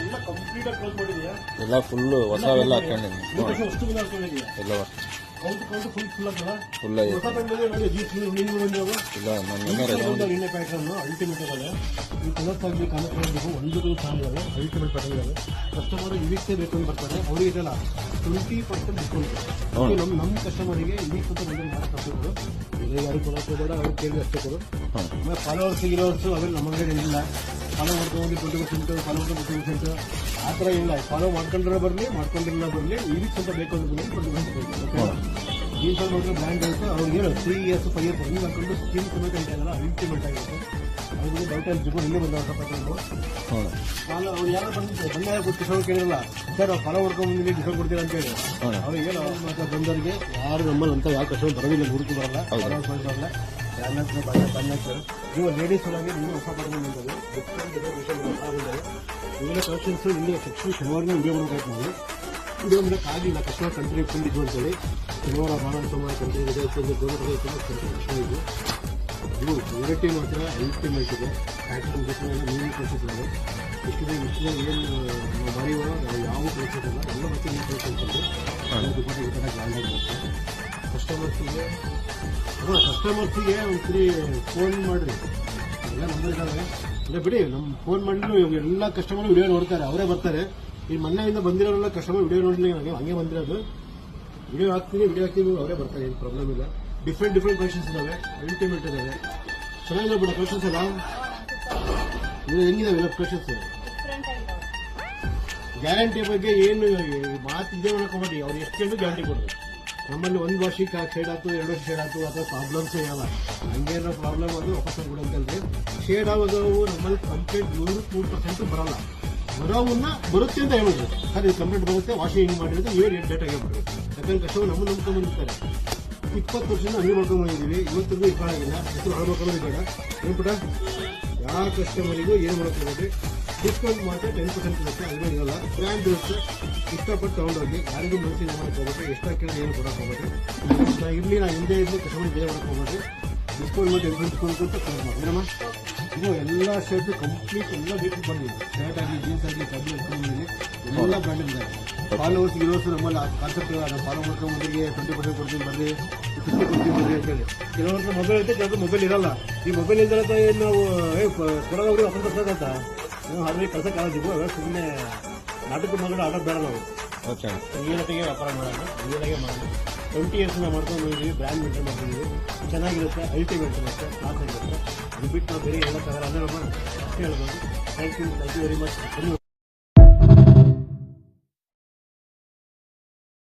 ಎಲ್ಲ ಕಂಪ್ಲೀಟ್ ಆಗಿ ಕ್ಲೋಸ್ ಮಾಡಿದೀಯಾ? ಎಲ್ಲ ಫುಲ್ಲು ಹೊಸವೆಲ್ಲ ಹಾಕೊಂಡಿದ್ದೀನಿ ವಸ್ತುಗಳು ಹಾಕೊಂಡಿದೀಯಾ? ಎಲ್ಲ ಕೌಂಟು ಫುಲ್ ಆಗ್ತಲ್ಲ? ಫುಲ್ ಹೊಸ ಬಂದಿದೆ ನೋಡಿ, ನೀನು ಬಂದಿರೋ ಇಲ್ಲ ನನ್ನ ಇನ್ನೇ ಪ್ಯಾಟರ್ನ್ ಅಲ್ಟಿಮೇಟ್ ಇದಾವೆ. ಈ ಕಲರ್ಸ್ ಆಗಲಿ ಕಾನ್ಸೆಪ್ಟ್ ಆಗಬೇಕು, ಒಂದು ಚೆನ್ನಾಗಿದ್ದಾವೆ, ಅಲ್ಟಿಮೇಟ್ ಪ್ಯಾಟರ್ನ್ ಇದಾವೆ. ಕಸ್ಟಮರ್ ಇದಕ್ಕೆ ಬೇಕು ಅಂತ ಬರ್ತಾರೆ, ಅವರಿಗೆ ಇದೆಲ್ಲ 20% ಡಿಸ್ಕೌಂಟ್. ನಮ್ಮ ಕಸ್ಟಮರಿಗೆ ಇದಕ್ಕೆ ಅಂತ ಬಂದು ಮಾಡೋ ಈಗ ಯಾರು ಕೊಡೋಕೆ ಬೇಡ, ಅವ್ರು ಕೇಳಿ ಅಷ್ಟೇ ಕೊಡು. ಆಮೇಲೆ ಫಾಲೋವರ್ಸ್ ಇರೋರ್ಸು ಅವೆಲ್ಲ ನಮ್ಮ ಅಂಗಡಿ ಇಲ್ಲ. ಫಾಲೋ ಮಾಡ್ಕೊಂಡು 20%, ಫಾಲೋ ಮಾಡ್ಕೊಂಡು 20%, ಆ ಥರ ಇಲ್ಲ. ಫಾಲೋ ಮಾಡ್ಕೊಂಡ್ರೆ ಬರಲಿ, ಮಾಡ್ಕೊಂಡಿಲ್ಲ ಬರಲಿ, ಇದಕ್ಕೆ ಅಂತ ಬೇಕು ಅಂತ ಜೀನ್ಸ್ ಮಾತ್ರ ಬ್ರ್ಯಾಂಡ್ ಆಗುತ್ತೆ. ಅವ್ರಿಗೆ 3 years 5 years ಹಿಂಗೆ ಹಾಕೊಂಡು ಸ್ಕಿನ್ ಸಮೇತ ಇದೆಯಲ್ಲ, ಅಲ್ಟಿಮೇಟ್ ಆಗಿರುತ್ತೆ. ಅವ್ರಿಗೆ ಡೌಟ್ ಅಲ್ಲಿ ಜಿಗೋ ಇಲ್ಲೇ ಬಂದ ಫಾಲೋ ಅವ್ರು ಯಾರು ಬಂದಿದ್ದಾರೆ ಬಂದಾಗ ಡಿಸ್ಕೌಂಟ್ ಕೇಳಿರಲ್ಲ ಸರ್, ಫಾಲೋ ಮಾಡ್ಕೊಂಡು ಡಿಸ್ಕೌಂಟ್ ಕೊಡ್ತೀರಾ ಅಂತ ಹೇಳಿ ಅವ್ರಿಗೆ ಮಾತ್ರ ಬಂದವರಿಗೆ ಯಾರು ನಮ್ಮಲ್ಲಿ ಅಂತ ಯಾವ ಕಸ್ಟಮರ್ ಬರೋದಿಲ್ಲ, ಹುಡುಕಿ ಬರಲ್ಲ, ಬರಲ್ಲ. ನೀವು ಲೇಡೀಸ್ ಒಳಗೆ ನೀವು ಹೊಸ ಪಡ್ಕೊಂಡು ಬಂದರೆ ಇವೆಲ್ಲ ಕಲೆಕ್ಷನ್ಸ್ ಇಲ್ಲಿ ಸೆಕ್ಷನ್ ಶನಿವಾರನೇ ವಿಡಿಯೋ ಮಾಡಬೇಕಾಯ್ತು. ನಾವು ವಿಡಿಯೋ ಮಾಡೋಕ್ಕಾಗಿಲ್ಲ, ಕಸ್ಟಮರ್ ಕಂಟ್ರಿ ಫುಲ್ ಇದು ಅಂತೇಳಿ. ಶನಿವಾರ ಭಾಳ ಸೋಮವಾರ ಕಂಟ್ರಿ ಇದೆ, ಗೌರ್ಮೆಂಟ್ ಕಷ್ಟ ಇದು. ಇದು ವೆರೈಟಿ ಮಾತ್ರ ಅಲ್ಟಿಮೇಟ್ ಇದೆ. ಪ್ಯಾಟರ್ನ್ ಜೊತೆ ನೀವು ಕಲಿಸಿದ್ರೆ ಇಷ್ಟಿದೆ ಏನು ಮರೆಯುವ ಯಾವ ಕಲಿಸೋದಿಲ್ಲ, ಎಲ್ಲ ಮತ್ತೆ ನೀವು ಕಲಿಸಿದ್ರೆ ದುಪ್ಪಟ್ಟು ಈ ಥರ ಗ್ರ್ಯಾಂಡ್ ಆಗಿರುತ್ತೆ. ಕಸ್ಟಮರ್ಸಿಗೆ ಒಂದ್ಸರಿ ಫೋನ್ ಮಾಡಿರಿ, ಎಲ್ಲ ಬಂದಿದ್ದಾರೆ. ಇಲ್ಲ ಬಿಡಿ, ನಮ್ಮ ಫೋನ್ ಮಾಡಿದ್ರು ಎಲ್ಲ ಕಸ್ಟಮರ್ ವಿಡಿಯೋ ನೋಡ್ತಾರೆ, ಅವರೇ ಬರ್ತಾರೆ. ಈ ಮೊನ್ನೆಯಿಂದ ಬಂದಿರೋರೆಲ್ಲ ಕಸ್ಟಮರ್ ವಿಡಿಯೋ ನೋಡಲಿ, ನನಗೆ ಹಂಗೆ ಬಂದಿರೋದು. ವಿಡಿಯೋ ಹಾಕ್ತೀನಿ ಅವರೇ ಬರ್ತಾರೆ, ಏನು ಪ್ರಾಬ್ಲಮ್ ಇಲ್ಲ. ಡಿಫ್ರೆಂಟ್ ಕಲೆಕ್ಷನ್ಸ್ ಇದಾವೆ, ಅಲ್ಟಿಮೇಟ್ ಇದಾವೆ, ಚೆನ್ನಾಗಿದೆ ಬಿಡ ಕಲೆಕ್ಷನ್ಸ್ ಎಲ್ಲ. ಇದು ಹೆಂಗಿದಾವೆ ಎಲ್ಲ ಕಲೆಕ್ಷನ್ಸ್? ಗ್ಯಾರಂಟಿ ಬಗ್ಗೆ ಏನು ಮಾತು ಇದೆ ಮಾಡ್ಕೊಂಬಿಡಿ, ಅವ್ರು ಎಷ್ಟು ಗ್ಯಾರಂಟಿ ಕೊಡ್ರಿ. ನಮ್ಮಲ್ಲಿ ಒಂದು ವರ್ಷಕ್ಕೆ ಶೇಡ್ ಆಯ್ತು, 2 ವರ್ಷ ಶೇಡ್ ಆಯ್ತು, ಅಥವಾ ಪ್ರಾಬ್ಲಮ್ಸ್ ಯಾವ ಹಂಗೇನೋ ಪ್ರಾಬ್ಲಮ್ ಅದು ವಾಪಸ್ ಕೊಡೋಂತಲ್ರಿ. ಶೇಡ್ ಆಗೋದವು ನಮ್ಮಲ್ಲಿ ಕಂಪ್ಲೀಟ್ 100% ಬರಲ್ಲ. ಬರೋವನ್ನ ಬರುತ್ತೆ ಅಂತ ಹೇಳಿದ್ರು ಸರ್, ಇದು ಕಂಪ್ಲೀಟ್ ಬರುತ್ತೆ, ವಾಷಿಂಗ್ ಮಾಡಿದ್ರೆ ಏನು ಡೇಟ್ ಆಗೇ ಬರುತ್ತೆ. ಯಾಕಂದ್ರೆ ಕಸ್ಟಮರ್ ನಮ್ಮನ್ನು ನಂಬ್ಕೊಂಡು ಬಂದಿರ್ತಾರೆ. 20 ವರ್ಷದಿಂದ ಅಂಗಡಿ ಮಾಡ್ಕೊಂಡು ಬಂದಿದ್ದೀವಿ, ಇವತ್ತಿಗೂ ಇದ್ದಾಗಿಲ್ಲ. ಹೆಸರು ಹಾಳ್ಬೇಕನ್ನೋದು ಬೇಡ ಏನ್ಬಿಟ್ಟ. ಯಾವ ಕಸ್ಟಮರಿಗೂ ಏನು ಮಾಡ್ಕೋಬೇಡಿ, ಡಿಸ್ಕೌಂಟ್ ಮಾತ್ರ 10% ಇರುತ್ತೆ, ಅಂಗಡಿ ಇರಲ್ಲ. ಬ್ರ್ಯಾಂಡ್ ಇರುತ್ತೆ, ಇಷ್ಟಪಟ್ಟು ತಗೊಂಡೋಗಿ. ಯಾರಿಗೂ ಮನಸ್ಸಿಗೆ ಮಾಡ್ಕೋಬೇಕು, ಎಷ್ಟು ಕೇಳಿ ಏನು ಕೊಡೋಕ್ಕೋಗ್ಬೇಡಿ. ನಾ ಇರಲಿ, ನಾ ಹಿಂದೆ ಇರಲಿ, ಕಸ್ಟಮರ್ ಬೇರೆ ಮಾಡ್ಕೋಬೇಡಿ. ಡಿಸ್ಕೌಂಟ್ ಮಾಡಿ ಡಿಸ್ಕೌಂಟ್ ಅಂತ ಕ್ಲೋಸ್ ಮಾಡಿ ಏನಮ್ಮ. ಇದು ಎಲ್ಲ ಶರ್ಟ್ ಕಂಪ್ಲೀಟ್ ಎಲ್ಲ ಬೇಕು ಬಂದಿದೆ, ಶರ್ಟ್ ಆಗಲಿ, ಜೀನ್ಸ್ ಆಗಲಿ, ಕಬ್ಬಿ ಹಾಕೊಂಡಿದ್ದೀನಿ, ಎಲ್ಲ ಬ್ರ್ಯಾಂಡ್ ಇದೆ. ಫಾಲೋವರ್ಸ್ ಇರೋರ್ಸು ನಮ್ಮಲ್ಲಿ ಕಾನ್ಸೆಪ್ಟ್ ನಾವು ಫಾಲೋ ಮಾಡ್ಕೊಂಡ್ಬಂದಿಗೆ 20% ಕೊಡ್ತೀನಿ ಬರ್ರಿ, 50 ಕೊಡ್ತೀನಿ ಬರ್ರಿ ಅಂತ ಹೇಳಿ. ಕೆಲವೊಂದು ಮೊಬೈಲ್ ಐತೆ, ಕೆಲವೊಂದು ಮೊಬೈಲ್ ಇರಲ್ಲ. ಈ ಮೊಬೈಲ್ ಇದ್ದಾಗ ಏನು ನಾವು ಕೊಡೋದವ್ರಿಗೆ ವಾಪಸ್ ಕಳ್ಸೋಕ್ಕಂತ ನೀವು ಹಾಗೆ ಕಳ್ಸೋಕ್ಕಾಗೋದಿಲ್ಲ. ಸುಮ್ಮನೆ ನಾಟಕ ಮಗಳು ಆಡೋದು ಬೇಡ. ನಾವು ರಿಯಲ್ಟಿಗೆ ವ್ಯಾಪಾರ ಮಾಡೋದು, ರಿಯಲಾಗೆ ಮಾಡೋದು. 20 years ನಾವು ಮಾಡ್ಕೊಂಡು ಬಂದಿದ್ದೀವಿ, ಬ್ರ್ಯಾಂಡ್ ಮೇಂಟೈನ್ ಮಾಡ್ತಿದ್ದೀವಿ, ಚೆನ್ನಾಗಿರುತ್ತೆ, ಅಲ್ಟಿಮೇಟ್ ಇರುತ್ತೆ, ಆಸೆ ಇರುತ್ತೆ. ಅದು ಬಿಟ್ಟು ನಾವು ಬೇರೆ ಹೇಳೋಕ್ಕಾಗಲ್ಲ ಅಂದ್ರೆ ನಮ್ಮ ಅಷ್ಟೇ ಹೇಳ್ಬೋದು. Thank you very much.